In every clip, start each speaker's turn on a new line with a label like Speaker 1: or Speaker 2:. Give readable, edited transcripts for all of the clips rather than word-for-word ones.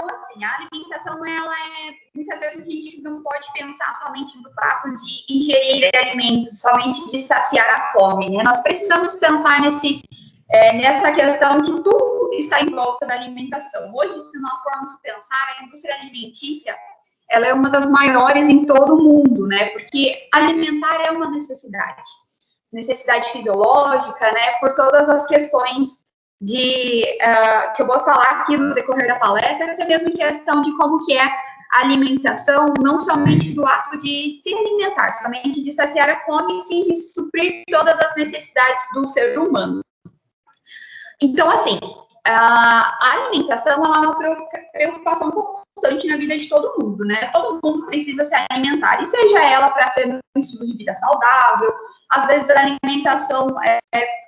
Speaker 1: Então, assim, a alimentação, ela muitas vezes a gente não pode pensar somente no fato de ingerir alimentos, somente de saciar a fome, né? Nós precisamos pensar nessa questão que tudo está em volta da alimentação. Hoje, se nós formos pensar, a indústria alimentícia, ela é uma das maiores em todo o mundo, né? Porque alimentar é uma necessidade fisiológica, né? Por todas as questões que eu vou falar aqui no decorrer da palestra, até mesmo questão de como que é a alimentação, não somente do ato de se alimentar, somente de saciar a fome, e sim de suprir todas as necessidades do ser humano. Então, assim, a alimentação ela é uma preocupação constante na vida de todo mundo, né? Todo mundo precisa se alimentar, e seja ela para ter um estilo de vida saudável, às vezes a alimentação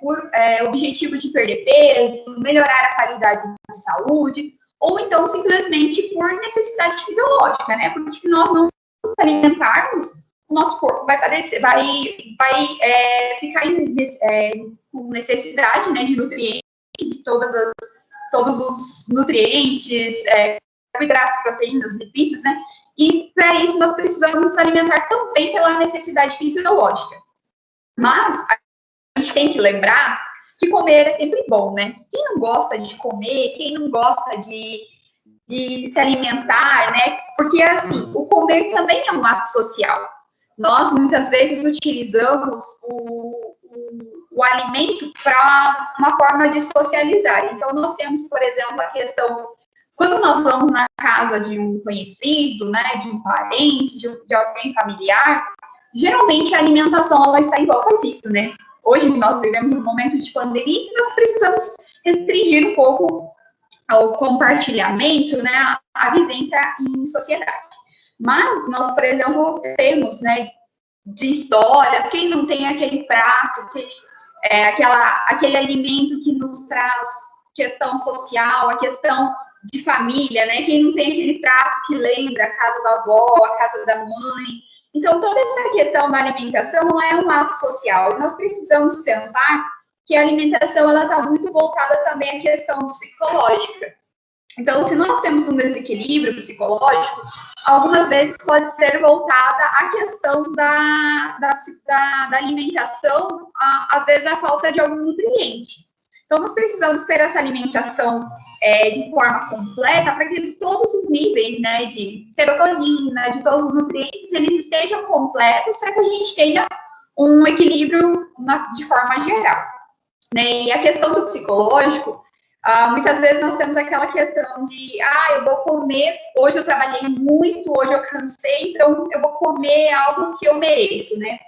Speaker 1: por objetivo de perder peso, melhorar a qualidade da saúde, ou então simplesmente por necessidade fisiológica, né? Porque se nós não nos alimentarmos, o nosso corpo vai padecer, vai ficar com necessidade, né, de nutrientes, de todos os nutrientes, carboidratos, proteínas, lipídios, né? E para isso nós precisamos nos alimentar também pela necessidade fisiológica. Mas a gente tem que lembrar que comer é sempre bom, né? Quem não gosta de comer, quem não gosta de se alimentar, né? Porque, assim, o comer também é um ato social. Nós, muitas vezes, utilizamos o alimento para uma forma de socializar. Então, nós temos, por exemplo, a questão... Quando nós vamos na casa de um conhecido, né? De um parente, de alguém familiar... Geralmente, a alimentação ela está em volta disso, né? Hoje, nós vivemos um momento de pandemia e nós precisamos restringir um pouco o compartilhamento, né? A vivência em sociedade. Mas nós, por exemplo, temos, né? De histórias, quem não tem aquele prato, aquele alimento que nos traz questão social, a questão de família, né? Quem não tem aquele prato que lembra a casa da avó, a casa da mãe. Então, toda essa questão da alimentação é um ato social. E nós precisamos pensar que a alimentação está muito voltada também à questão psicológica. Então, se nós temos um desequilíbrio psicológico, algumas vezes pode ser voltada à questão da alimentação, às vezes a falta de algum nutriente. Então, nós precisamos ter essa alimentação de forma completa para que todos os níveis, né, de serotonina, de todos os nutrientes, eles estejam completos para que a gente tenha um equilíbrio de forma geral. Né? E a questão do psicológico, muitas vezes nós temos aquela questão de, eu vou comer, hoje eu trabalhei muito, hoje eu cansei, então eu vou comer algo que eu mereço, né?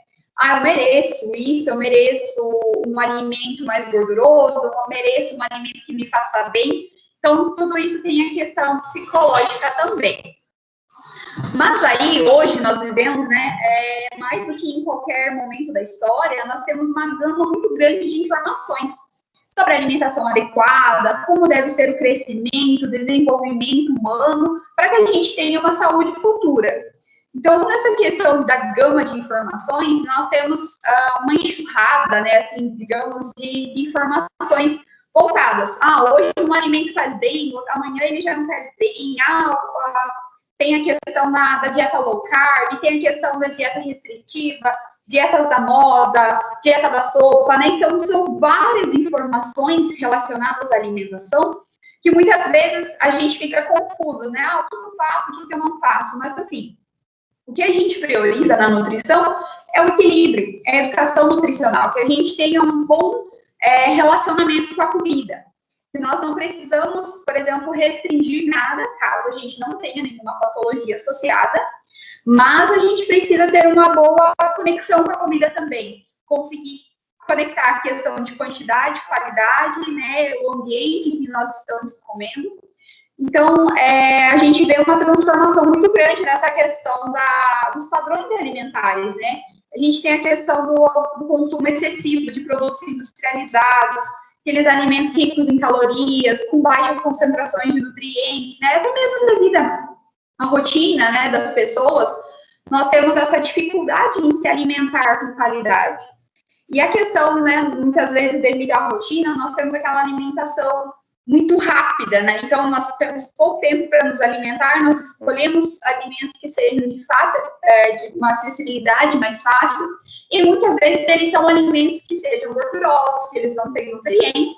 Speaker 1: Eu mereço isso, eu mereço um alimento mais gorduroso, eu mereço um alimento que me faça bem. Então, tudo isso tem a questão psicológica também. Mas aí, hoje, nós vivemos, né, mais do que em qualquer momento da história, nós temos uma gama muito grande de informações sobre a alimentação adequada, como deve ser o crescimento, o desenvolvimento humano, para que a gente tenha uma saúde futura. Então, nessa questão da gama de informações, nós temos uma enxurrada, né, assim, digamos, de informações voltadas. Hoje um alimento faz bem, amanhã ele já não faz bem. Tem a questão da dieta low carb, tem a questão da dieta restritiva, dietas da moda, dieta da sopa, né? Então, são várias informações relacionadas à alimentação que muitas vezes a gente fica confuso, né? O que eu faço, o que eu não faço? Mas, assim, o que a gente prioriza na nutrição é o equilíbrio, é a educação nutricional, que a gente tenha um bom relacionamento com a comida. Que nós não precisamos, por exemplo, restringir nada, caso a gente não tenha nenhuma patologia associada, mas a gente precisa ter uma boa conexão com a comida também. Conseguir conectar a questão de quantidade, qualidade, né, o ambiente em que nós estamos comendo. Então, a gente vê uma transformação muito grande nessa questão dos padrões alimentares, né? A gente tem a questão do consumo excessivo de produtos industrializados, aqueles alimentos ricos em calorias, com baixas concentrações de nutrientes, né? Até mesmo devido à rotina, né, das pessoas, nós temos essa dificuldade em se alimentar com qualidade. E a questão, né, muitas vezes devido à rotina, nós temos aquela alimentação muito rápida, né? Então, nós temos pouco tempo para nos alimentar, nós escolhemos alimentos que sejam de fácil, de uma acessibilidade mais fácil, e muitas vezes eles são alimentos que sejam gordurosos, que eles não têm nutrientes,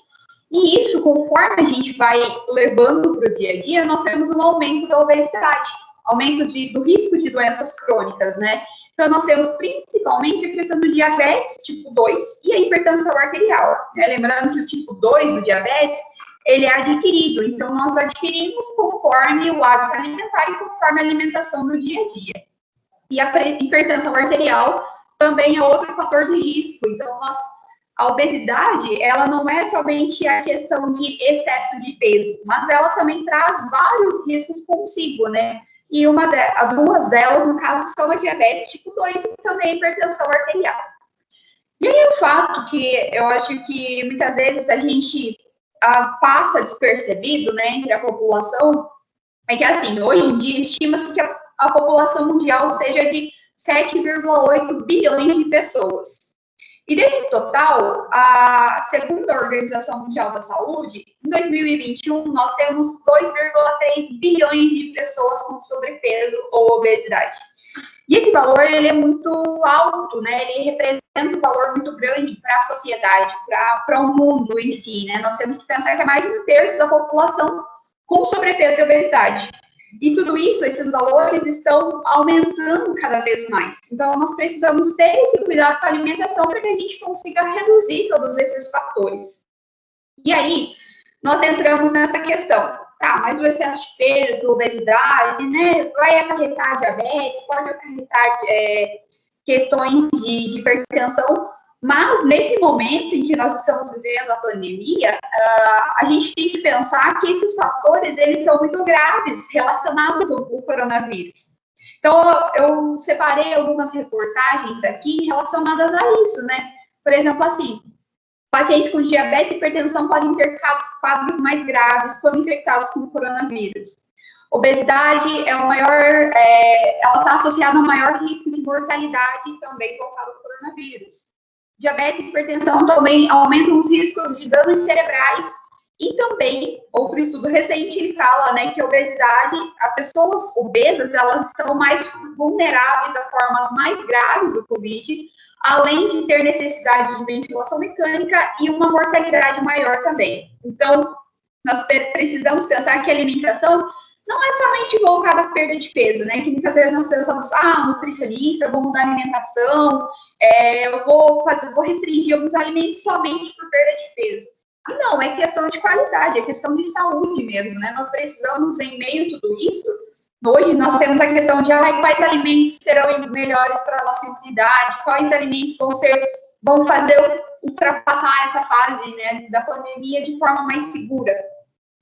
Speaker 1: e isso, conforme a gente vai levando para o dia a dia, nós temos um aumento da obesidade, aumento do risco de doenças crônicas, né? Então, nós temos principalmente a questão do diabetes tipo 2 e a hipertensão arterial, né? Lembrando que o tipo 2 do diabetes, ele é adquirido, então nós adquirimos conforme o hábito alimentar e conforme a alimentação do dia a dia. E a hipertensão arterial também é outro fator de risco, então a obesidade, ela não é somente a questão de excesso de peso, mas ela também traz vários riscos consigo, né? E duas delas, no caso, são a diabetes tipo 2 e também a hipertensão arterial. E aí o fato que eu acho que muitas vezes a gente passa despercebido, né, entre a população, é que, assim, hoje em dia, estima-se que a população mundial seja de 7,8 bilhões de pessoas. E desse total, segundo a Organização Mundial da Saúde, em 2021, nós temos 2,3 bilhões de pessoas com sobrepeso ou obesidade. E esse valor, ele é muito alto, né? Ele representa um valor muito grande para a sociedade, para o mundo em si, né? Nós temos que pensar que é mais de 1/3 da população com sobrepeso e obesidade. E tudo isso, esses valores estão aumentando cada vez mais. Então, nós precisamos ter esse cuidado com a alimentação para que a gente consiga reduzir todos esses fatores. E aí, nós entramos nessa questão. Tá, mas o excesso de peso, obesidade, né, vai acarretar diabetes, pode acarretar questões de hipertensão, mas nesse momento em que nós estamos vivendo a pandemia, a gente tem que pensar que esses fatores, eles são muito graves relacionados ao coronavírus. Então, eu separei algumas reportagens aqui relacionadas a isso, né? Por exemplo, assim, pacientes com diabetes e hipertensão podem ter quadros mais graves quando infectados com o coronavírus. Obesidade é o maior, ela está associada ao maior risco de mortalidade também voltado ao coronavírus. Diabetes e hipertensão também aumentam os riscos de danos cerebrais e também, outro estudo recente, ele fala, né, que a obesidade, as pessoas obesas, elas estão mais vulneráveis a formas mais graves do Covid, além de ter necessidade de ventilação mecânica e uma mortalidade maior também. Então, nós precisamos pensar que a alimentação não é somente voltada à perda de peso, né? Que muitas vezes nós pensamos, nutricionista, eu vou mudar a alimentação, eu vou restringir alguns alimentos somente por perda de peso. E não, é questão de qualidade, é questão de saúde mesmo, né? Nós precisamos, em meio a tudo isso, hoje nós temos a questão de quais alimentos serão melhores para a nossa imunidade, quais alimentos vão fazer ultrapassar essa fase, né, da pandemia de forma mais segura.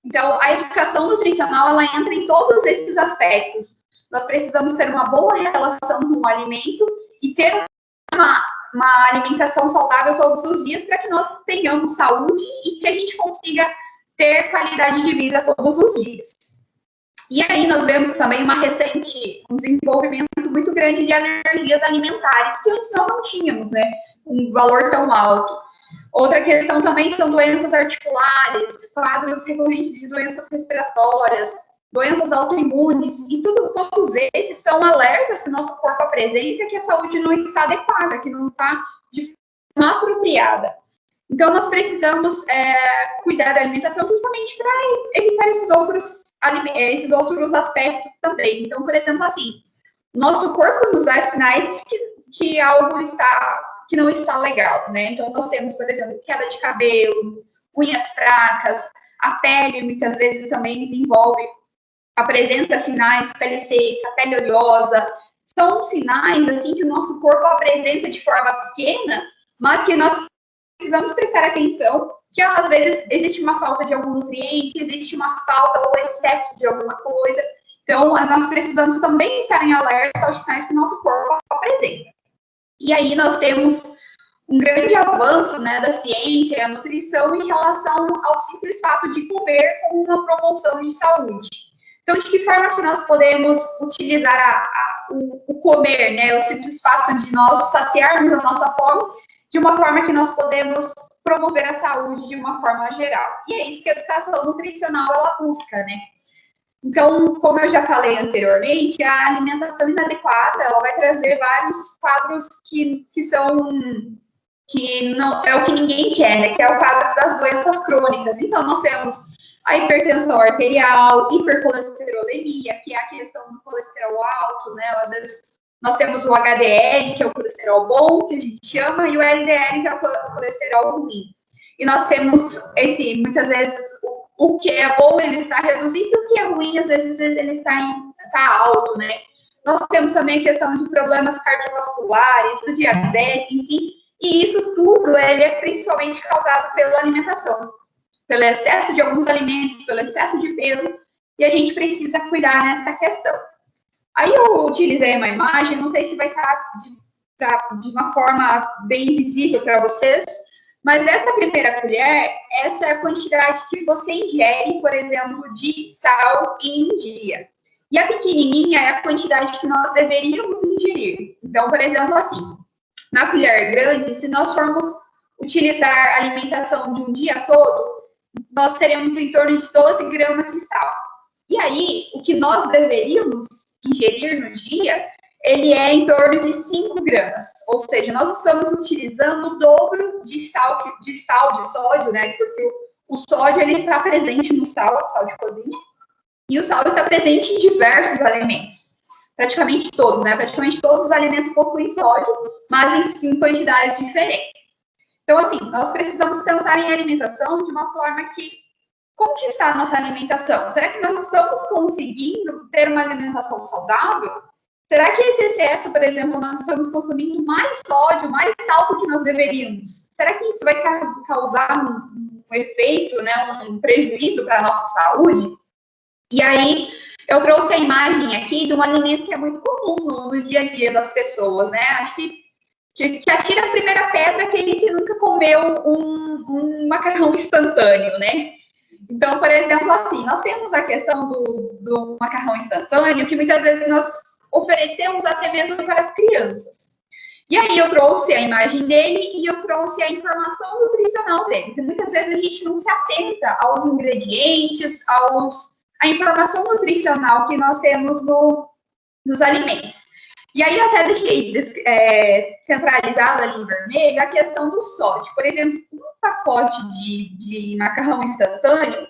Speaker 1: Então, a educação nutricional, ela entra em todos esses aspectos. Nós precisamos ter uma boa relação com o alimento e ter uma alimentação saudável todos os dias para que nós tenhamos saúde e que a gente consiga ter qualidade de vida todos os dias. E aí nós vemos também um desenvolvimento muito grande de alergias alimentares, que antes nós não tínhamos, né, um valor tão alto. Outra questão também são doenças articulares, quadros recorrentes de doenças respiratórias, doenças autoimunes, e todos esses são alertas que o nosso corpo apresenta que a saúde não está adequada, que não está de forma apropriada. Então, nós precisamos cuidar da alimentação justamente para evitar esses outros aspectos também. Então, por exemplo, assim, nosso corpo nos dá sinais que algo que não está legal, né? Então, nós temos, por exemplo, queda de cabelo, unhas fracas, a pele muitas vezes também apresenta sinais, pele seca, pele oleosa. São sinais, assim, que o nosso corpo apresenta de forma pequena, mas que nós precisamos prestar atenção, que às vezes existe uma falta de algum nutriente, existe uma falta ou excesso de alguma coisa. Então, nós precisamos também estar em alerta aos sinais que o nosso corpo apresenta. E aí nós temos um grande avanço, né, da ciência e a nutrição em relação ao simples fato de comer como uma promoção de saúde. Então, de que forma que nós podemos utilizar o comer, né, o simples fato de nós saciarmos a nossa fome, de uma forma que nós podemos promover a saúde de uma forma geral. E é isso que a educação nutricional ela busca, né? Então, como eu já falei anteriormente, a alimentação inadequada ela vai trazer vários quadros que não é o que ninguém quer, né? Que é o quadro das doenças crônicas. Então, nós temos a hipertensão arterial, hipercolesterolemia, que é a questão do colesterol alto, né? Às vezes nós temos o HDL, que é o colesterol bom, que a gente chama, e o LDL, que é o colesterol ruim. E nós temos muitas vezes, o que é bom ele está reduzido, e o que é ruim, às vezes, ele está alto, né? Nós temos também a questão de problemas cardiovasculares, do diabetes em si, e isso tudo ele é principalmente causado pela alimentação, pelo excesso de alguns alimentos, pelo excesso de peso, e a gente precisa cuidar nessa questão. Aí eu utilizei uma imagem, não sei se vai estar de uma forma bem visível para vocês, mas essa primeira colher, essa é a quantidade que você ingere, por exemplo, de sal em um dia. E a pequenininha é a quantidade que nós deveríamos ingerir. Então, por exemplo, assim, na colher grande, se nós formos utilizar a alimentação de um dia todo, nós teremos em torno de 12 gramas de sal. E aí, o que nós deveríamos ingerir no dia, ele é em torno de 5 gramas. Ou seja, nós estamos utilizando o dobro de sódio, né? Porque o sódio, ele está presente no sal de cozinha, e o sal está presente em diversos alimentos. Praticamente todos, né? Praticamente todos os alimentos possuem sódio, mas em quantidades diferentes. Então, assim, nós precisamos pensar em alimentação de uma forma que, como que está a nossa alimentação? Será que nós estamos conseguindo ter uma alimentação saudável? Será que esse excesso, por exemplo, nós estamos consumindo mais sódio, mais sal do que nós deveríamos? Será que isso vai causar um efeito, né, um prejuízo para a nossa saúde? E aí, eu trouxe a imagem aqui de um alimento que é muito comum no dia a dia das pessoas, né? Acho que atira a primeira pedra aquele que nunca comeu um macarrão instantâneo, né? Então, por exemplo, assim, nós temos a questão do macarrão instantâneo, que muitas vezes nós oferecemos até mesmo para as crianças. E aí eu trouxe a imagem dele e eu trouxe a informação nutricional dele, porque muitas vezes a gente não se atenta aos ingredientes, à informação nutricional que nós temos nos alimentos. E aí eu até deixei centralizado ali em vermelho a questão do sódio. Por exemplo, um pacote de macarrão instantâneo,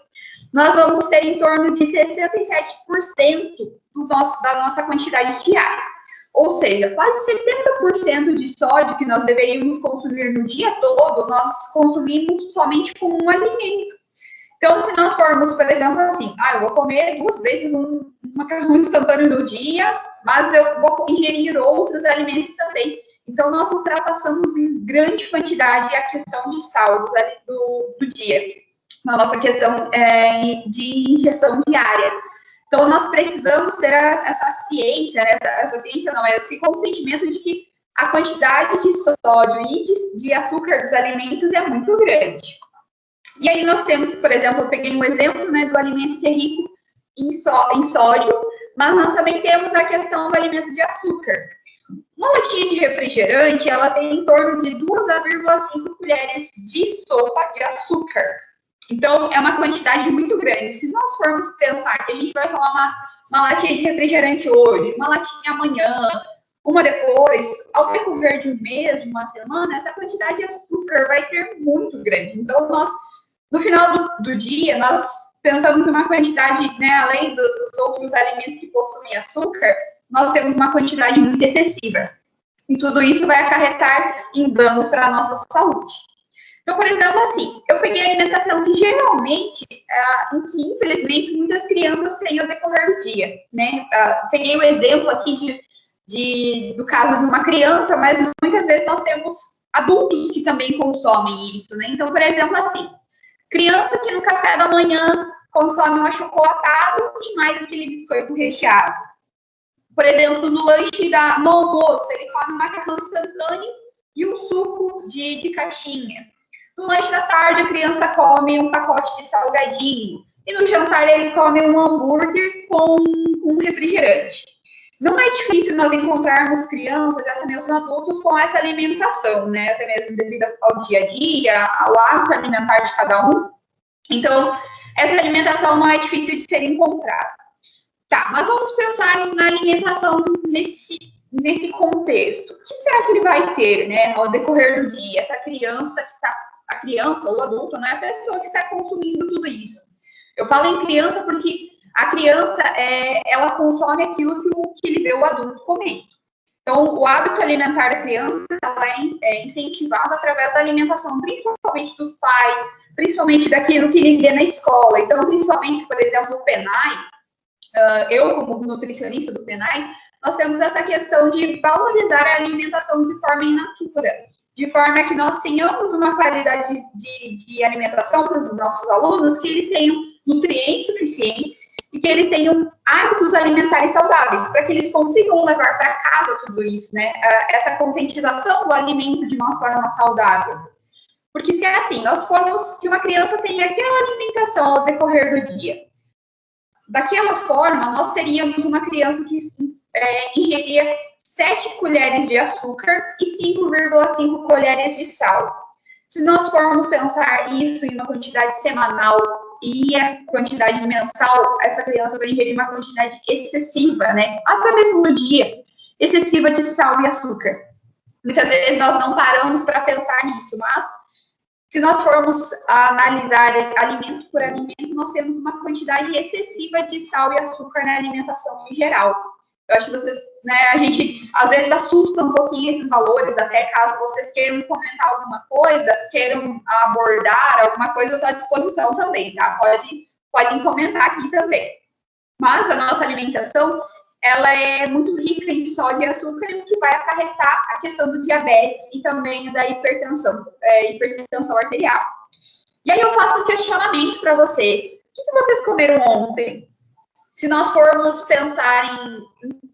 Speaker 1: nós vamos ter em torno de 67% da nossa quantidade diária. Ou seja, quase 70% de sódio que nós deveríamos consumir no dia todo, nós consumimos somente com um alimento. Então, se nós formos, por exemplo, assim, eu vou comer 2 vezes um macarrão instantâneo no dia, mas eu vou ingerir outros alimentos também. Então, nós ultrapassamos em grande quantidade a questão de sal do dia, na nossa questão de ingestão diária. Então, nós precisamos ter essa ciência, né? Esse consentimento de que a quantidade de sódio e de açúcar dos alimentos é muito grande. E aí nós temos, por exemplo, eu peguei um exemplo, né, do alimento que é rico em sódio, mas nós também temos a questão do alimento de açúcar. Uma latinha de refrigerante, ela tem em torno de 2,5 colheres de sopa de açúcar. Então, é uma quantidade muito grande. Se nós formos pensar que a gente vai tomar uma latinha de refrigerante hoje, uma latinha amanhã, uma depois, ao decorrer de um mês, de uma semana, essa quantidade de açúcar vai ser muito grande. Então, no final do dia, nós pensamos em uma quantidade, né, além dos outros alimentos que possuem açúcar, nós temos uma quantidade muito excessiva. E tudo isso vai acarretar em danos para a nossa saúde. Então, por exemplo, assim, eu peguei a alimentação que geralmente, infelizmente, muitas crianças têm ao decorrer do dia, né? Peguei o exemplo aqui do caso de uma criança, mas muitas vezes nós temos adultos que também consomem isso, né? Então, por exemplo, assim, criança que no café da manhã consome um achocolatado e mais aquele biscoito recheado. Por exemplo, no almoço, ele come um macarrão instantâneo e um suco de caixinha. No lanche da tarde, a criança come um pacote de salgadinho. E no jantar, ele come um hambúrguer com um refrigerante. Não é difícil nós encontrarmos crianças e até mesmo adultos com essa alimentação, né? Até mesmo devido ao dia a dia, ao hábito alimentar de cada um. Então, essa alimentação não é difícil de ser encontrada. Tá, mas vamos pensar na alimentação nesse contexto. O que será que ele vai ter, né, ao decorrer do dia? Essa criança que está, a criança ou o adulto, não é a pessoa que está consumindo tudo isso. Eu falo em criança porque a criança, ela consome aquilo que ele vê o adulto comendo. Então, o hábito alimentar da criança ela é incentivado através da alimentação, principalmente dos pais, principalmente daquilo que ele vê na escola. Então, principalmente, por exemplo, o PENAI, eu, como nutricionista do PENAI, nós temos essa questão de valorizar a alimentação de forma in natura, de forma que nós tenhamos uma qualidade de alimentação para os nossos alunos, que eles tenham nutrientes suficientes e que eles tenham hábitos alimentares saudáveis, para que eles consigam levar para casa tudo isso, né? Essa conscientização do alimento de uma forma saudável. Porque se é assim, nós formos que uma criança tem aquela alimentação ao decorrer do dia, daquela forma, nós teríamos uma criança que ingeria 7 colheres de açúcar e 5,5 colheres de sal. Se nós formos pensar isso em uma quantidade semanal e a quantidade mensal, essa criança vai ingerir uma quantidade excessiva, né? Até mesmo no dia, excessiva de sal e açúcar. Muitas vezes nós não paramos para pensar nisso, mas se nós formos analisar alimento por alimento, nós temos uma quantidade excessiva de sal e açúcar na alimentação em geral. Eu acho que vocês, né, a gente às vezes assusta um pouquinho esses valores, até caso vocês queiram comentar alguma coisa, queiram abordar alguma coisa, eu estou à disposição também, tá? Podem comentar aqui também. Mas a nossa alimentação, ela é muito rica em sódio e açúcar, o que vai acarretar a questão do diabetes e também da hipertensão arterial. E aí eu faço um questionamento para vocês. O que vocês comeram ontem? Se nós formos pensar em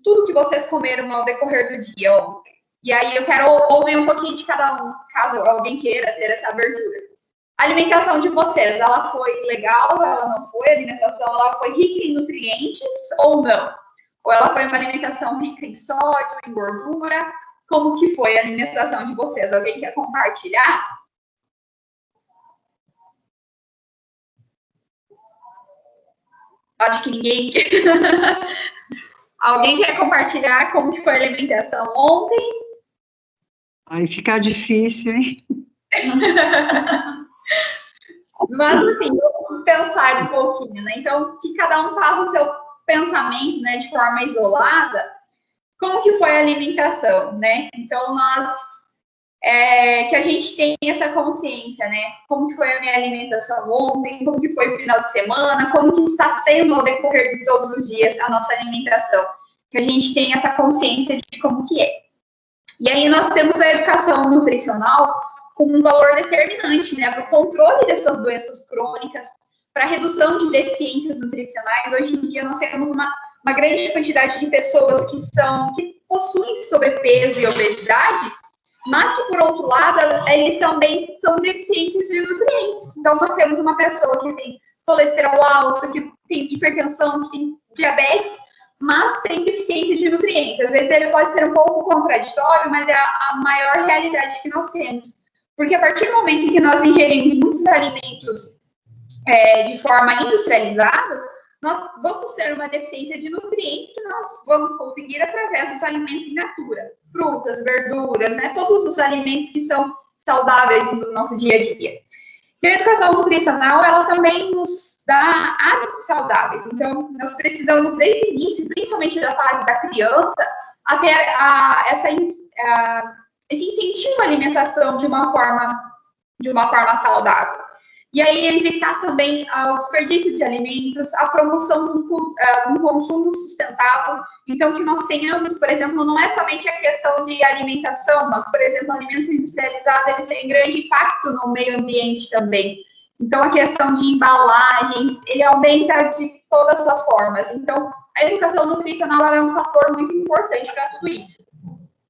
Speaker 1: tudo que vocês comeram ao decorrer do dia ontem. E aí eu quero ouvir um pouquinho de cada um, caso alguém queira ter essa abertura. A alimentação de vocês, ela foi legal? Ela não foi? A alimentação, ela foi rica em nutrientes ou não? Ou ela foi uma alimentação rica em sódio, em gordura? Como que foi a alimentação de vocês? Alguém quer compartilhar? Acho que ninguém. Alguém quer compartilhar como que foi a alimentação ontem?
Speaker 2: Aí fica difícil, hein?
Speaker 1: Mas, assim, vamos pensar um pouquinho, né? Então, que cada um faça o seu pensamento, né, de forma isolada, como que foi a alimentação, né? Então, que a gente tenha essa consciência, né? Como que foi a minha alimentação ontem, como que foi o final de semana, como que está sendo ao decorrer de todos os dias a nossa alimentação. Que a gente tenha essa consciência de como que é. E aí nós temos a educação nutricional como um valor determinante, né? Para o controle dessas doenças crônicas, para a redução de deficiências nutricionais. Hoje em dia nós temos uma grande quantidade de pessoas que possuem sobrepeso e obesidade, mas que, por outro lado, eles também são deficientes de nutrientes. Então, nós temos uma pessoa que tem colesterol alto, que tem hipertensão, que tem diabetes, mas tem deficiência de nutrientes. Às vezes ele pode ser um pouco contraditório, mas é a maior realidade que nós temos. Porque a partir do momento em que nós ingerimos muitos alimentos de forma industrializada, nós vamos ter uma deficiência de nutrientes que nós vamos conseguir através dos alimentos in natura. Frutas, verduras, né? Todos os alimentos que são saudáveis no nosso dia a dia. E a educação nutricional, ela também nos dá hábitos saudáveis. Então, nós precisamos, desde o início, principalmente da fase da criança, até esse incentivo à alimentação de uma forma saudável. E aí evitar também o desperdício de alimentos, a promoção do consumo sustentável. Então, que nós tenhamos, por exemplo, não é somente a questão de alimentação, mas, por exemplo, alimentos industrializados, eles têm grande impacto no meio ambiente também. Então, a questão de embalagens, ele aumenta de todas as formas. Então, a educação nutricional é um fator muito importante para tudo isso.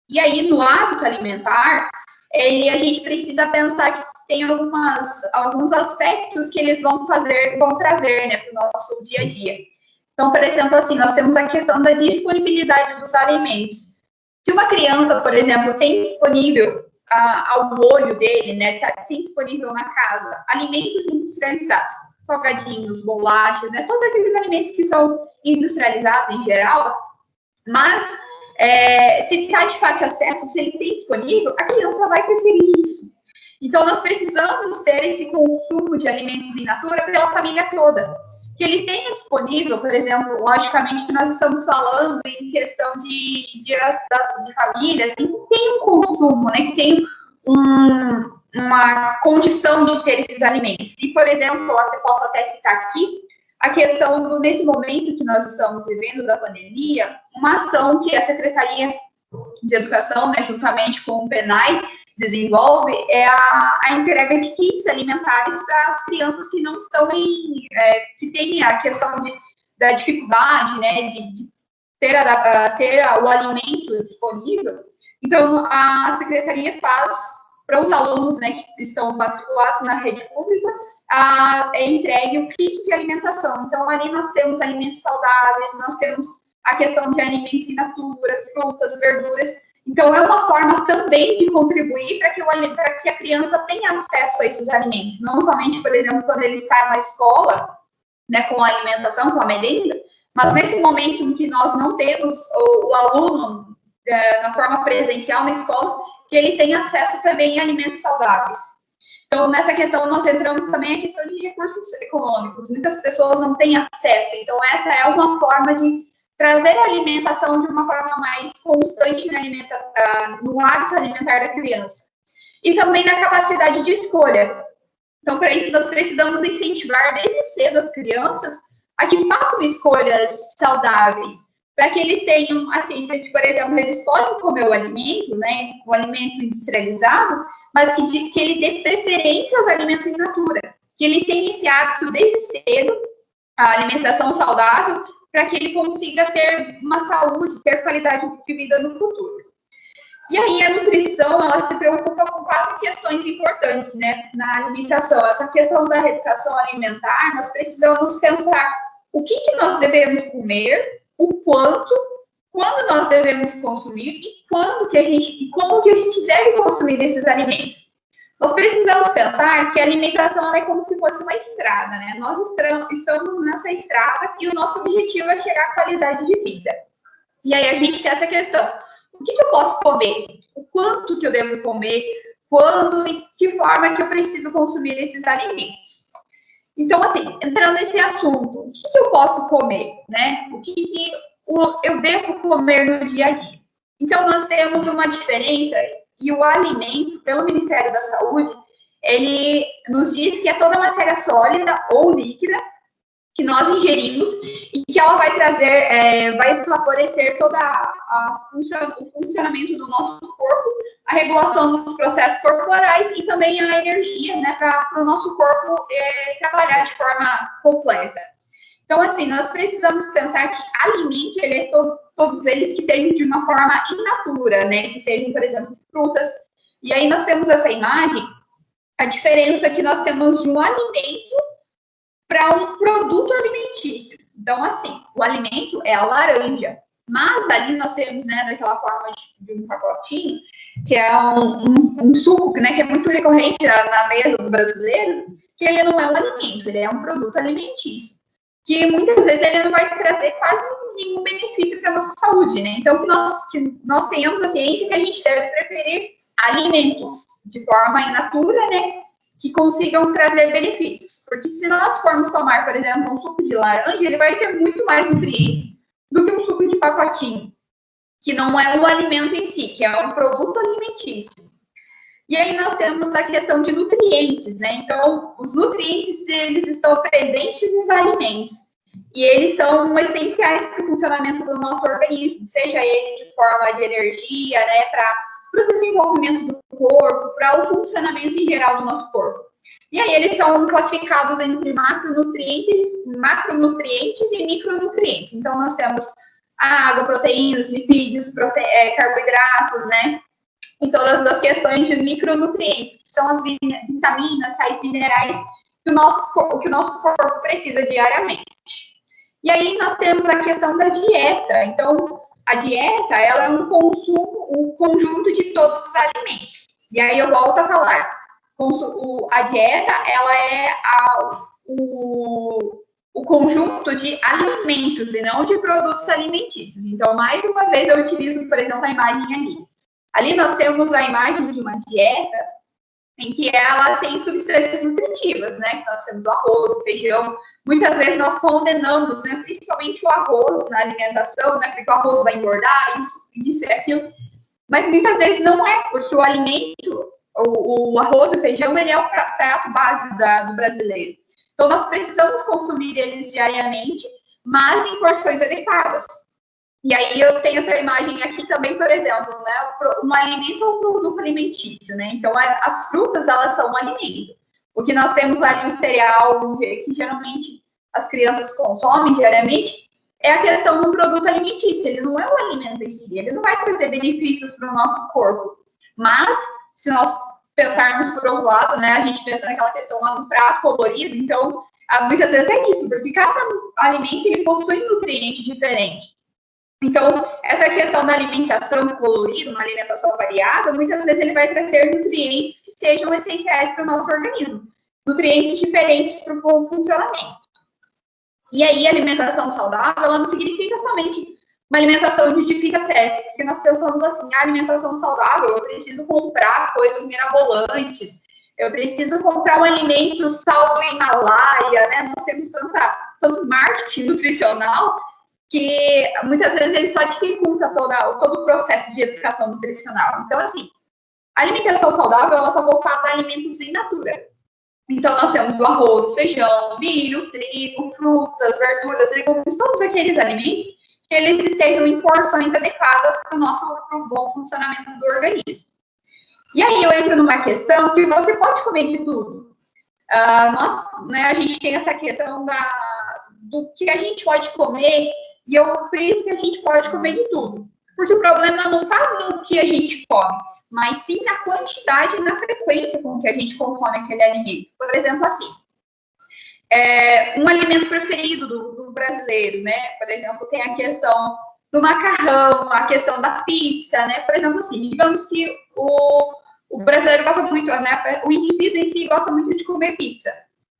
Speaker 1: E aí, no hábito alimentar, a gente precisa pensar que tem alguns aspectos que eles vão trazer, né, para o nosso dia a dia. Então, por exemplo, assim, nós temos a questão da disponibilidade dos alimentos. Se uma criança, por exemplo, tem disponível ao olho dele, né, tem disponível na casa, alimentos industrializados, salgadinhos, bolachas, né, todos aqueles alimentos que são industrializados em geral, mas se está de fácil acesso, se ele tem disponível, a criança vai preferir isso. Então, nós precisamos ter esse consumo de alimentos in natura pela família toda. Que ele tenha disponível, por exemplo, logicamente que nós estamos falando em questão de famílias assim, que tem um consumo, né, que tem uma condição de ter esses alimentos. E, por exemplo, eu posso até citar aqui a questão nesse momento que nós estamos vivendo da pandemia, uma ação que a Secretaria de Educação, né, juntamente com o PENAI, desenvolve é a entrega de kits alimentares para as crianças que não estão que têm a questão da dificuldade, né, de ter o alimento disponível. Então, a Secretaria faz para os alunos, né, que estão matriculados na rede pública, entregue o kit de alimentação. Então, ali nós temos alimentos saudáveis, nós temos a questão de alimentos in natura, frutas, verduras. Então, é uma forma também de contribuir para que a criança tenha acesso a esses alimentos. Não somente, por exemplo, quando ele está na escola, né, com a alimentação, com a merenda, mas nesse momento em que nós não temos o aluno na forma presencial na escola, que ele tenha acesso também a alimentos saudáveis. Então, nessa questão, nós entramos também a questão de recursos econômicos. Muitas pessoas não têm acesso. Então, essa é uma forma de trazer a alimentação de uma forma mais constante no hábito alimentar da criança. E também na capacidade de escolha. Então, para isso, nós precisamos incentivar desde cedo as crianças a que façam escolhas saudáveis, para que eles tenham, assim, por exemplo, eles podem comer o alimento, né, o alimento industrializado, mas que ele dê preferência aos alimentos in natura, que ele tenha esse hábito desde cedo, a alimentação saudável, para que ele consiga ter uma saúde, ter qualidade de vida no futuro. E aí a nutrição, ela se preocupa com 4 questões importantes, né, na alimentação. Essa questão da reeducação alimentar, nós precisamos pensar o que nós devemos comer, o quanto, quando nós devemos consumir e como que a gente deve consumir esses alimentos. Nós precisamos pensar que a alimentação é como se fosse uma estrada, né? Nós estamos nessa estrada e o nosso objetivo é chegar à qualidade de vida. E aí a gente tem essa questão. O que eu posso comer? O quanto que eu devo comer? Quando e que forma que eu preciso consumir esses alimentos? Então, assim, entrando nesse assunto, o que eu posso comer, né? O que eu devo comer no dia a dia? Então, nós temos uma diferença. E o alimento, pelo Ministério da Saúde, ele nos diz que é toda matéria sólida ou líquida que nós ingerimos e que ela vai trazer, vai favorecer todo o funcionamento do nosso corpo, a regulação dos processos corporais e também a energia, né, para o nosso corpo trabalhar de forma completa. Então, assim, nós precisamos pensar que alimento, ele é todos eles que sejam de uma forma in natura, né? Que sejam, por exemplo, frutas. E aí nós temos essa imagem, a diferença que nós temos de um alimento para um produto alimentício. Então, assim, o alimento é a laranja, mas ali nós temos, né, daquela forma de um pacotinho, que é um suco, né, que é muito recorrente na mesa do brasileiro, que ele não é um alimento, ele é um produto alimentício, que muitas vezes ele não vai trazer quase nenhum benefício para a nossa saúde, né? Então, que nós tenhamos a ciência que a gente deve preferir alimentos de forma in natura, né? Que consigam trazer benefícios. Porque se nós formos tomar, por exemplo, um suco de laranja, ele vai ter muito mais nutrientes do que um suco de pacotinho, que não é um alimento em si, que é um produto alimentício. E aí nós temos a questão de nutrientes, né? Então, os nutrientes, eles estão presentes nos alimentos. E eles são essenciais para o funcionamento do nosso organismo, seja ele de forma de energia, né? Para o desenvolvimento do corpo, para o funcionamento em geral do nosso corpo. E aí eles são classificados entre macronutrientes e micronutrientes. Então, nós temos a água, proteínas, lipídios, carboidratos, né? E todas as questões de micronutrientes, que são as vitaminas, sais minerais que o nosso corpo precisa diariamente. E aí nós temos a questão da dieta. Então, a dieta, ela é um conjunto de todos os alimentos. E aí eu volto a falar, a dieta, ela é o conjunto de alimentos e não de produtos alimentícios. Então, mais uma vez, eu utilizo, por exemplo, a imagem ali. Ali nós temos a imagem de uma dieta em que ela tem substâncias nutritivas, né? Que nós temos o arroz, o feijão. Muitas vezes nós condenamos, né, principalmente o arroz na alimentação, né? Porque o arroz vai engordar, isso e aquilo. Mas muitas vezes não é, porque o alimento, o arroz e o feijão, ele é o prato base do brasileiro. Então, nós precisamos consumir eles diariamente, mas em porções adequadas. E aí eu tenho essa imagem aqui também, por exemplo, né? Um alimento é um produto alimentício, né? Então, as frutas, elas são um alimento. O que nós temos ali, o cereal, que geralmente as crianças consomem diariamente, é a questão do produto alimentício. Ele não é um alimento em si, ele não vai trazer benefícios para o nosso corpo. Mas, se nós pensarmos por outro lado, né? A gente pensa naquela questão lá do prato colorido, então, muitas vezes é isso, porque cada alimento, ele possui um nutriente diferente. Então, essa questão da alimentação colorida, uma alimentação variada, muitas vezes ele vai trazer nutrientes que sejam essenciais para o nosso organismo. Nutrientes diferentes para o funcionamento. E aí, a alimentação saudável, ela não significa somente uma alimentação de difícil acesso, porque nós pensamos assim, a alimentação saudável, eu preciso comprar coisas mirabolantes, eu preciso comprar um alimento sal do Himalaia, né? Nós temos tanto marketing nutricional, que muitas vezes ele só dificulta todo o processo de educação nutricional. Então, assim, a alimentação saudável, ela está voltada a alimentos em natura. Então, nós temos o arroz, feijão, milho, trigo, frutas, verduras, legumes, todos aqueles alimentos que eles estejam em porções adequadas para o bom funcionamento do organismo. E aí eu entro numa questão que você pode comer de tudo. A gente tem essa questão do que a gente pode comer. E eu friso que a gente pode comer de tudo. Porque o problema não está no que a gente come, mas sim na quantidade e na frequência com que a gente consome aquele alimento. Por exemplo, assim, um alimento preferido do brasileiro, né? Por exemplo, tem a questão do macarrão, a questão da pizza, né? Por exemplo, assim, digamos que o brasileiro gosta muito, né? O indivíduo em si gosta muito de comer pizza.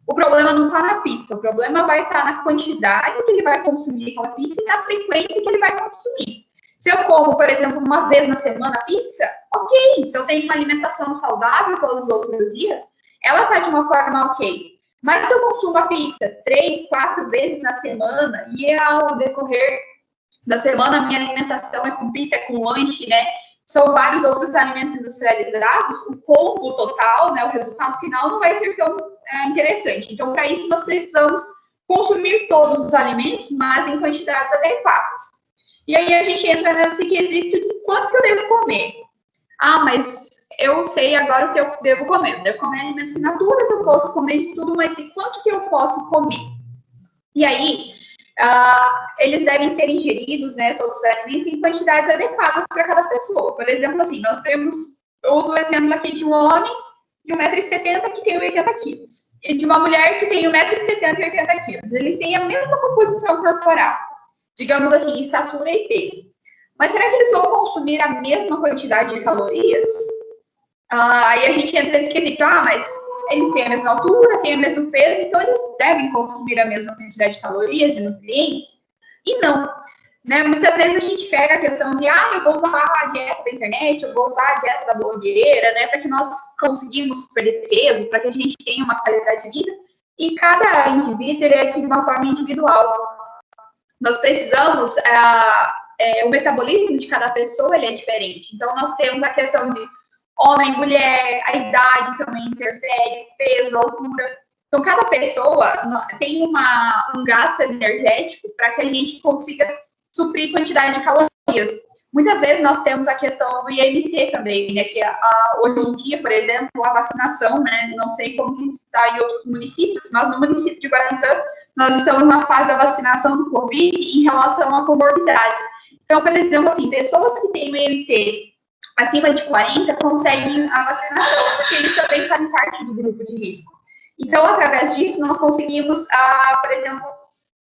Speaker 1: O problema não está na pizza, o problema vai estar na quantidade que ele vai consumir aquela pizza e na frequência que ele vai consumir. Se eu como, por exemplo, uma vez na semana pizza, ok. Se eu tenho uma alimentação saudável todos os outros dias, ela está de uma forma ok. Mas se eu consumo a pizza 3, 4 vezes na semana e ao decorrer da semana a minha alimentação é com pizza, é com lanche, né? São vários outros alimentos industrializados, o combo total, né, o resultado final não vai ser tão interessante. Então, para isso, nós precisamos consumir todos os alimentos, mas em quantidades adequadas. E aí a gente entra nesse quesito de quanto que eu devo comer. Mas eu sei agora o que eu devo comer. Eu devo comer alimentos in natura, eu posso comer de tudo, mas e quanto que eu posso comer? E aí, eles devem ser ingeridos, né, todos os alimentos, em quantidades adequadas para cada pessoa. Por exemplo, assim, nós temos outro exemplo aqui de um homem de 1,70 m que tem 80 quilos, e de uma mulher que tem 1,70 m e 80 quilos. Eles têm a mesma composição corporal, digamos assim, estatura e peso. Mas será que eles vão consumir a mesma quantidade de calorias? Aí a gente entra nesse quesito, mas eles têm a mesma altura, têm o mesmo peso, então eles devem consumir a mesma quantidade de calorias, de nutrientes, e não. Né? Muitas vezes a gente pega a questão de, eu vou usar a dieta da internet, eu vou usar a dieta da blogueira, né, para que nós conseguimos perder peso, para que a gente tenha uma qualidade de vida, e cada indivíduo ele é de uma forma individual. Nós precisamos, o metabolismo de cada pessoa ele é diferente, então nós temos a questão de homem, mulher, a idade também interfere, peso, altura. Então, cada pessoa tem um gasto energético para que a gente consiga suprir quantidade de calorias. Muitas vezes nós temos a questão do IMC também, né? Que hoje em dia, por exemplo, a vacinação, né? Não sei como está em outros municípios, mas no município de Guarantã, nós estamos na fase da vacinação do Covid em relação a comorbidades. Então, por exemplo, assim, pessoas que têm o IMC acima de 40 conseguem a vacinação, porque eles também fazem parte do grupo de risco. Então, através disso, nós conseguimos, por exemplo,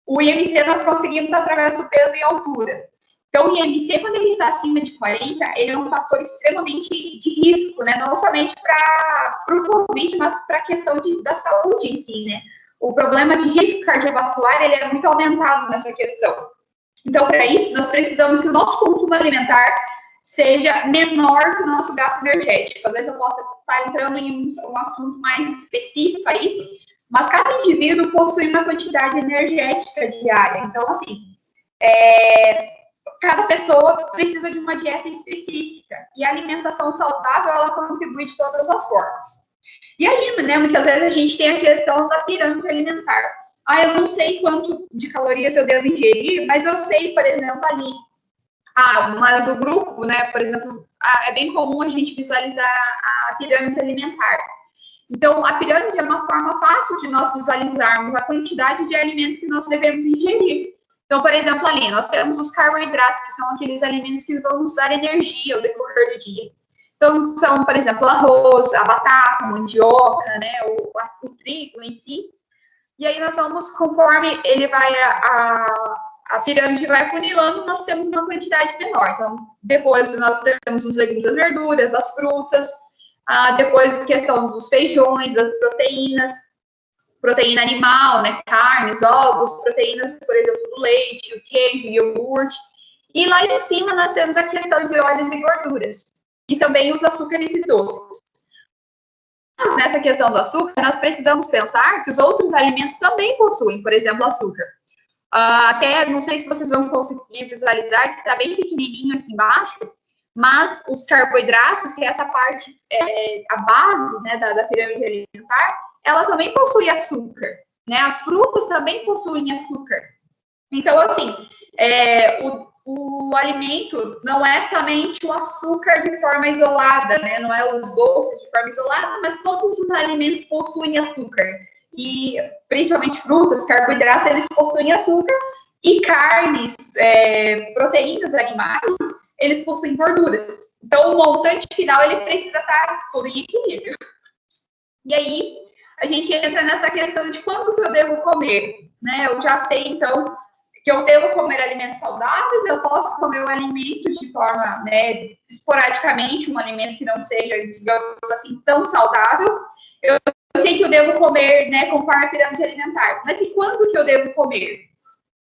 Speaker 1: o IMC nós conseguimos através do peso e altura. Então, o IMC, quando ele está acima de 40, ele é um fator extremamente de risco, né? Não somente para o Covid, mas para a questão da saúde em si, né? O problema de risco cardiovascular, ele é muito aumentado nessa questão. Então, para isso, nós precisamos que o nosso consumo alimentar seja menor que o nosso gasto energético. Às vezes eu posso estar entrando em um assunto mais específico a isso, mas cada indivíduo possui uma quantidade energética diária. Então, assim, cada pessoa precisa de uma dieta específica. E a alimentação saudável, ela contribui de todas as formas. E aí, né, muitas vezes a gente tem a questão da pirâmide alimentar. Eu não sei quanto de calorias eu devo ingerir, mas eu sei, por exemplo, ali. Mas o grupo, né, por exemplo, é bem comum a gente visualizar a pirâmide alimentar. Então, a pirâmide é uma forma fácil de nós visualizarmos a quantidade de alimentos que nós devemos ingerir. Então, por exemplo, ali, nós temos os carboidratos, que são aqueles alimentos que vão nos dar energia ao decorrer do dia. Então, são, por exemplo, o arroz, a batata, a mandioca, né, o trigo em si. E aí nós vamos, conforme ele vai, a pirâmide vai funilando, nós temos uma quantidade menor. Então, depois nós temos os legumes, as verduras, as frutas, depois a questão dos feijões, das proteínas, proteína animal, né, carnes, ovos, proteínas, por exemplo, do leite, o queijo, o iogurte. E lá em cima nós temos a questão de óleos e gorduras. E também os açúcares e doces. Nessa questão do açúcar, nós precisamos pensar que os outros alimentos também possuem, por exemplo, açúcar. Até, não sei se vocês vão conseguir visualizar, que está bem pequenininho aqui embaixo, mas os carboidratos, que é essa parte, a base, né, da pirâmide alimentar, ela também possui açúcar, né? As frutas também possuem açúcar. Então, assim, o alimento não é somente o açúcar de forma isolada, né? Não é os doces de forma isolada, mas todos os alimentos possuem açúcar. E, principalmente frutas, carboidratos, eles possuem açúcar. E carnes, proteínas animais, eles possuem gorduras. Então, o montante final, ele precisa estar tudo em equilíbrio. E aí, a gente entra nessa questão de quando que eu devo comer, né? Eu já sei, então, que eu devo comer alimentos saudáveis, eu posso comer um alimento de forma, né, esporadicamente, um alimento que não seja, digamos assim, tão saudável. Eu sei que eu devo comer, né, conforme a pirâmide alimentar. Mas e quando que eu devo comer?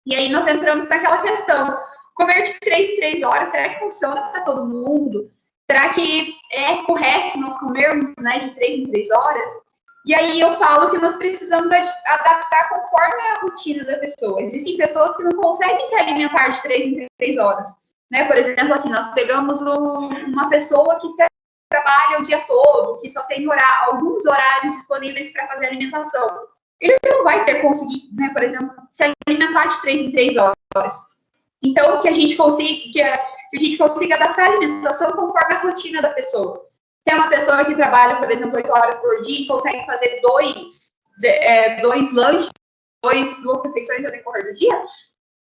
Speaker 1: E aí nós entramos naquela questão. Comer de 3 em 3 horas, será que funciona para todo mundo? Será que é correto nós comermos, né, de 3 em 3 horas? E aí eu falo que nós precisamos adaptar conforme a rotina da pessoa. Existem pessoas que não conseguem se alimentar de 3 em 3 horas. Né? Por exemplo, assim, nós pegamos uma pessoa que trabalha o dia todo, que só tem alguns horários disponíveis para fazer alimentação. Ele não vai ter conseguido, né, por exemplo, se alimentar de 3 em 3 horas. Então, que a gente consiga adaptar a alimentação conforme a rotina da pessoa. Se é uma pessoa que trabalha, por exemplo, 8 horas por dia e consegue fazer dois lanches, duas refeições ao decorrer do dia,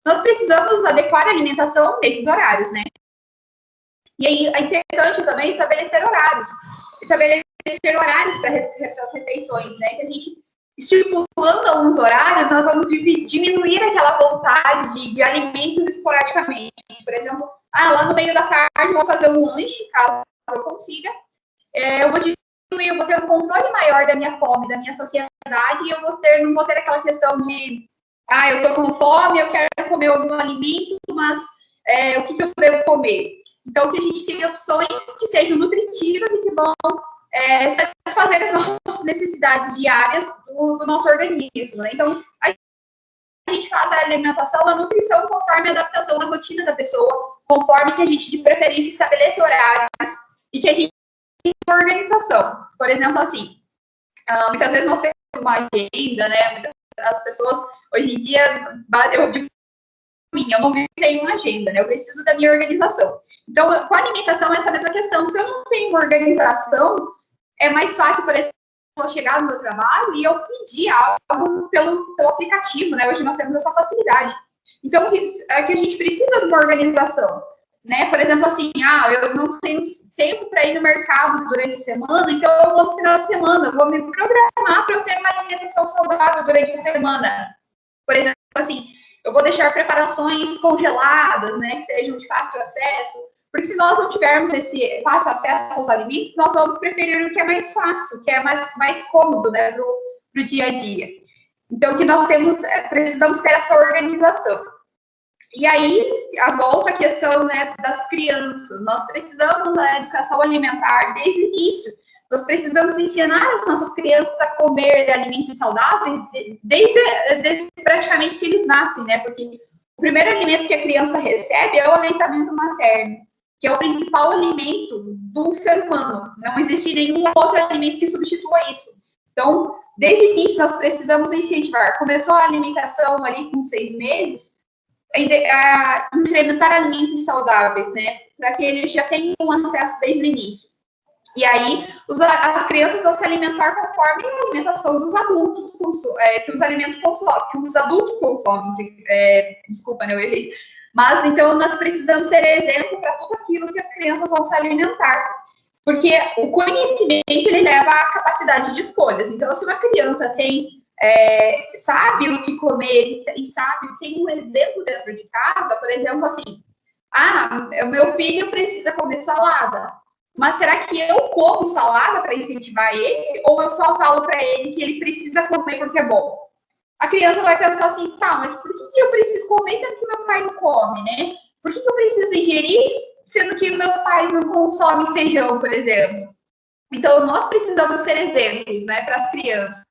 Speaker 1: nós precisamos adequar a alimentação nesses horários, né? E aí é interessante também estabelecer horários para as refeições, né? Que a gente, estipulando alguns horários, nós vamos diminuir aquela vontade de alimentos esporadicamente. Por exemplo, lá no meio da tarde eu vou fazer um lanche, caso eu consiga. Eu vou diminuir, eu vou ter um controle maior da minha fome, da minha saciedade, e eu não vou ter aquela questão de eu tô com fome, eu quero comer algum alimento, mas o que eu devo comer? Então, que a gente tenha opções que sejam nutritivas e que vão satisfazer as nossas necessidades diárias do nosso organismo, né? Então, a gente faz a alimentação, a nutrição conforme a adaptação da rotina da pessoa, conforme que a gente, de preferência, estabelece horários e que a gente tem uma organização. Por exemplo, assim, muitas vezes nós temos uma agenda, né? As pessoas, hoje em dia, eu digo eu não tenho uma agenda, né? Eu preciso da minha organização. Então, com a alimentação, essa mesma questão. Se eu não tenho uma organização, é mais fácil, por exemplo, eu chegar no meu trabalho e eu pedir algo pelo aplicativo, né? Hoje nós temos essa facilidade. Então, é que a gente precisa de uma organização, né? Por exemplo, assim, eu não tenho tempo para ir no mercado durante a semana, então eu vou no final de semana, eu vou me programar para eu ter uma alimentação saudável durante a semana. Por exemplo, assim, eu vou deixar preparações congeladas, né, que sejam de fácil acesso, porque se nós não tivermos esse fácil acesso aos alimentos, nós vamos preferir o que é mais fácil, o que é mais cômodo, né, para o dia a dia. Então, o que nós precisamos ter essa organização. E aí, a volta à questão, né, das crianças. Nós precisamos da educação alimentar desde o início. Nós precisamos ensinar as nossas crianças a comer alimentos saudáveis desde praticamente que eles nascem, né? Porque o primeiro alimento que a criança recebe é o aleitamento materno, que é o principal alimento do ser humano. Não existe nenhum outro alimento que substitua isso. Então, desde o início, nós precisamos incentivar. Começou a alimentação ali com 6 meses, a implementar alimentos saudáveis, né? Para que eles já tenham acesso desde o início. E aí, as crianças vão se alimentar conforme a alimentação dos adultos, que os alimentos consomem, que os adultos consomem. Desculpa, né, eu errei. Mas, então, nós precisamos ser exemplo para tudo aquilo que as crianças vão se alimentar. Porque o conhecimento, ele leva à capacidade de escolhas. Então, se uma criança sabe o que comer e sabe, tem um exemplo dentro de casa, por exemplo, assim, o meu filho precisa comer salada. Mas será que eu como salada para incentivar ele? Ou eu só falo para ele que ele precisa comer porque é bom? A criança vai pensar assim, tá, mas por que eu preciso comer sendo que meu pai não come, né? Por que eu preciso ingerir sendo que meus pais não consomem feijão, por exemplo? Então, nós precisamos ser exemplos, né, para as crianças.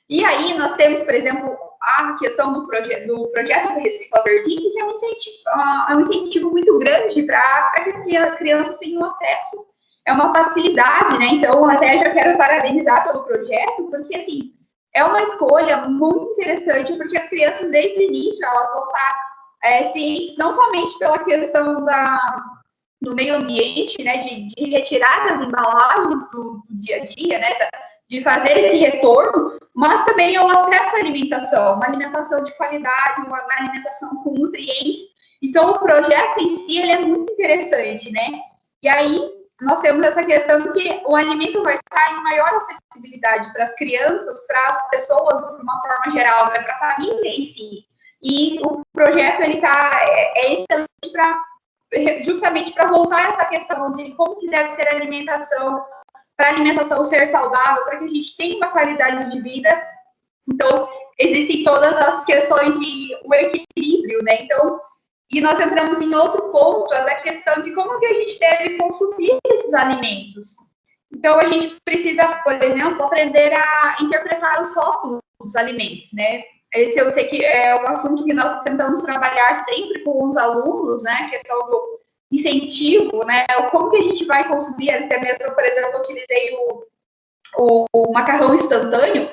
Speaker 1: E aí, nós temos, por exemplo, a questão do projeto do Recicla Verdinho, que é um incentivo muito grande para que as crianças tenham acesso. É uma facilidade, né? Então, até já quero parabenizar pelo projeto, porque, assim, é uma escolha muito interessante, porque as crianças, desde o início, elas vão estar cientes, não somente pela questão do meio ambiente, né? De retirar das embalagens do dia a dia, né? De fazer esse retorno, mas também é o acesso à alimentação, uma alimentação de qualidade, uma alimentação com nutrientes. Então, o projeto em si, ele é muito interessante, né? E aí, nós temos essa questão que o alimento vai estar em maior acessibilidade para as crianças, para as pessoas, de uma forma geral, né? Para a família em si. E o projeto, ele é excelente justamente para voltar a essa questão de como que deve ser a alimentação, para a alimentação ser saudável, para que a gente tenha uma qualidade de vida. Então, existem todas as questões de o equilíbrio, né? Então, e nós entramos em outro ponto, da questão de como que a gente deve consumir esses alimentos. Então, a gente precisa, por exemplo, aprender a interpretar os rótulos dos alimentos, né? Esse eu sei que é um assunto que nós tentamos trabalhar sempre com os alunos, né? A questão do incentivo, né? Como que a gente vai consumir, até mesmo, por exemplo, eu utilizei o macarrão instantâneo,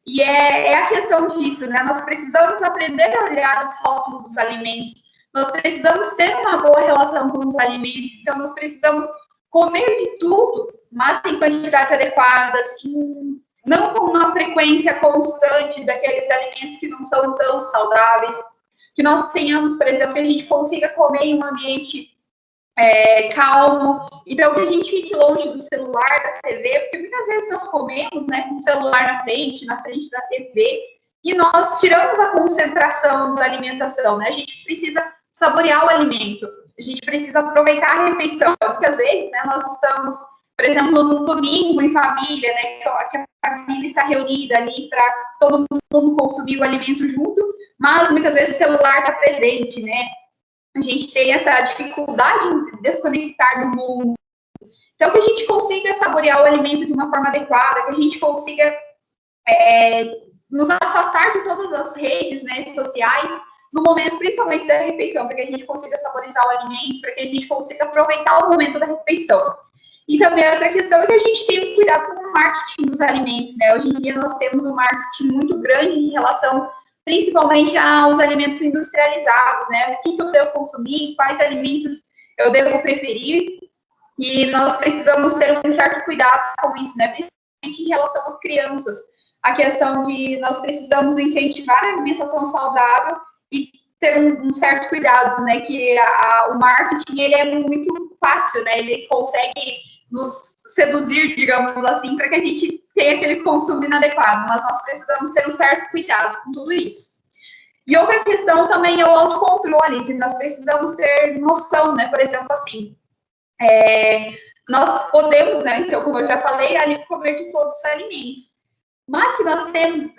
Speaker 1: e é a questão disso, né? Nós precisamos aprender a olhar os rótulos dos alimentos, nós precisamos ter uma boa relação com os alimentos, então nós precisamos comer de tudo, mas em quantidades adequadas, não com uma frequência constante daqueles alimentos que não são tão saudáveis, que nós tenhamos, por exemplo, que a gente consiga comer em um ambiente calmo, então que a gente fique longe do celular, da TV, porque muitas vezes nós comemos, né, com o celular na frente da TV, e nós tiramos a concentração da alimentação, né? A gente precisa saborear o alimento, a gente precisa aproveitar a refeição, porque às vezes, né, nós estamos, por exemplo, num domingo em família, né, que a família está reunida ali para todo mundo consumir o alimento junto, mas muitas vezes o celular está presente, né? A gente tem essa dificuldade em desconectar do mundo. Então, que a gente consiga saborear o alimento de uma forma adequada, que a gente consiga nos afastar de todas as redes, né, sociais, no momento principalmente da refeição, para que a gente consiga saborizar o alimento, para que a gente consiga aproveitar o momento da refeição. E também outra questão é que a gente tem que cuidar com o marketing dos alimentos, né? Hoje em dia nós temos um marketing muito grande em relação principalmente aos alimentos industrializados, né? O que eu devo consumir, quais alimentos eu devo preferir, e nós precisamos ter um certo cuidado com isso, né? Principalmente em relação às crianças. A questão de nós precisamos incentivar a alimentação saudável e ter um certo cuidado, né? Que o marketing, ele é muito fácil, né? Ele consegue nos seduzir, digamos assim, para que a gente tenha aquele consumo inadequado, mas nós precisamos ter um certo cuidado com tudo isso. E outra questão também é o autocontrole, que nós precisamos ter noção, né? Por exemplo, assim, nós podemos, né? Então, como eu já falei, ali comer de todos os alimentos. Mas que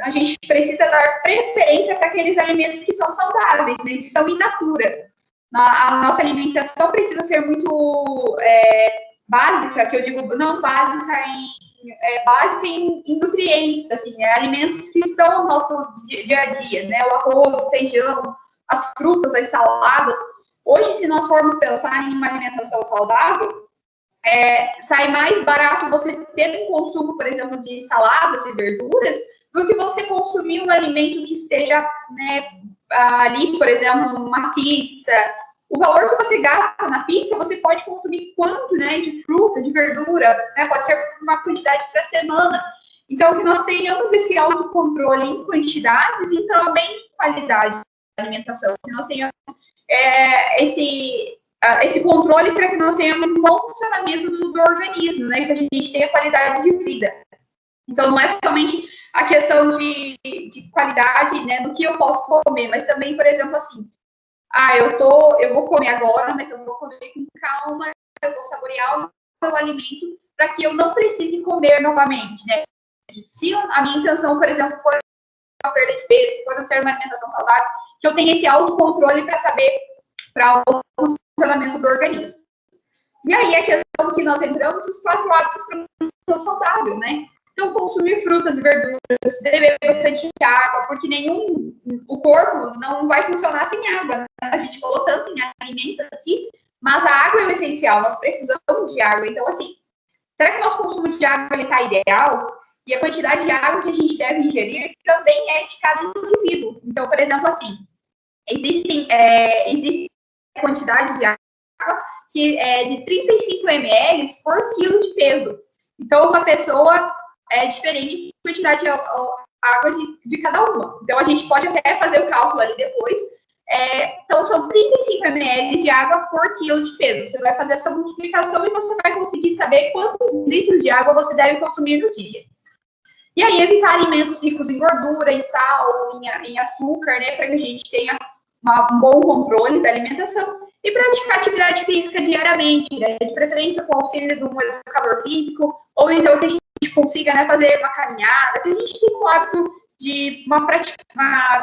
Speaker 1: a gente precisa dar preferência para aqueles alimentos que são saudáveis, né? Que são in natura. A nossa alimentação precisa ser muito básica, que eu digo, não básica básica em nutrientes, assim, alimentos que estão no nosso dia a dia, né? O arroz, o feijão, as frutas, as saladas. Hoje, se nós formos pensar em uma alimentação saudável, sai mais barato você ter um consumo, por exemplo, de saladas e verduras, do que você consumir um alimento que esteja, né, ali, por exemplo, uma pizza. O valor que você gasta na pizza, você pode consumir quanto, né, de fruta, de verdura, né, pode ser uma quantidade para semana. Então, que nós tenhamos esse autocontrole em quantidades e também em qualidade da alimentação. Que nós tenhamos esse controle para que nós tenhamos um bom funcionamento do organismo, né, que a gente tenha qualidade de vida. Então, não é somente a questão de qualidade, né, do que eu posso comer, mas também, por exemplo, assim, eu vou comer agora, mas eu vou comer com calma, eu vou saborear o meu alimento para que eu não precise comer novamente, né? Se a minha intenção, por exemplo, for uma perda de peso, for ter uma alimentação saudável, que eu tenha esse autocontrole para saber para o funcionamento do organismo. E aí, a questão que nós entramos, os 4 hábitos para uma alimentação saudável, né? Então, consumir frutas e verduras, beber bastante água, porque o corpo não vai funcionar sem água, né? A gente falou tanto em alimento aqui, mas a água é o essencial, nós precisamos de água. Então, assim, será que o nosso consumo de água está ideal? E a quantidade de água que a gente deve ingerir também é de cada indivíduo. Então, por exemplo, assim, existe quantidade de água que é de 35 ml por quilo de peso. Então, uma pessoa é diferente a quantidade de água de cada uma. Então, a gente pode até fazer o cálculo ali depois. Então, são 35 ml de água por quilo de peso. Você vai fazer essa multiplicação e você vai conseguir saber quantos litros de água você deve consumir no dia. E aí, evitar alimentos ricos em gordura, em sal, em açúcar, né? Para que a gente tenha um bom controle da alimentação. E praticar atividade física diariamente, né? De preferência com auxílio de um educador físico, ou então que a gente consiga, né, fazer uma caminhada, que a gente tenha o hábito de uma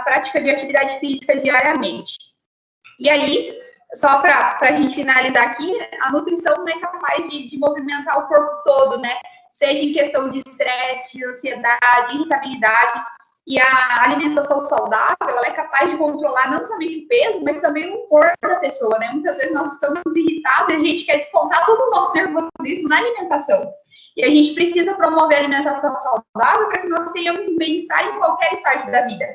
Speaker 1: prática de atividade física diariamente. E aí, só para a gente finalizar aqui, a nutrição é capaz de movimentar o corpo todo, né? Seja em questão de estresse, de ansiedade, irritabilidade. E a alimentação saudável, ela é capaz de controlar não somente o peso, mas também o humor da pessoa, né? Muitas vezes nós estamos irritados e a gente quer descontar todo o nosso nervosismo na alimentação. E a gente precisa promover a alimentação saudável para que nós tenhamos um bem-estar em qualquer estágio da vida.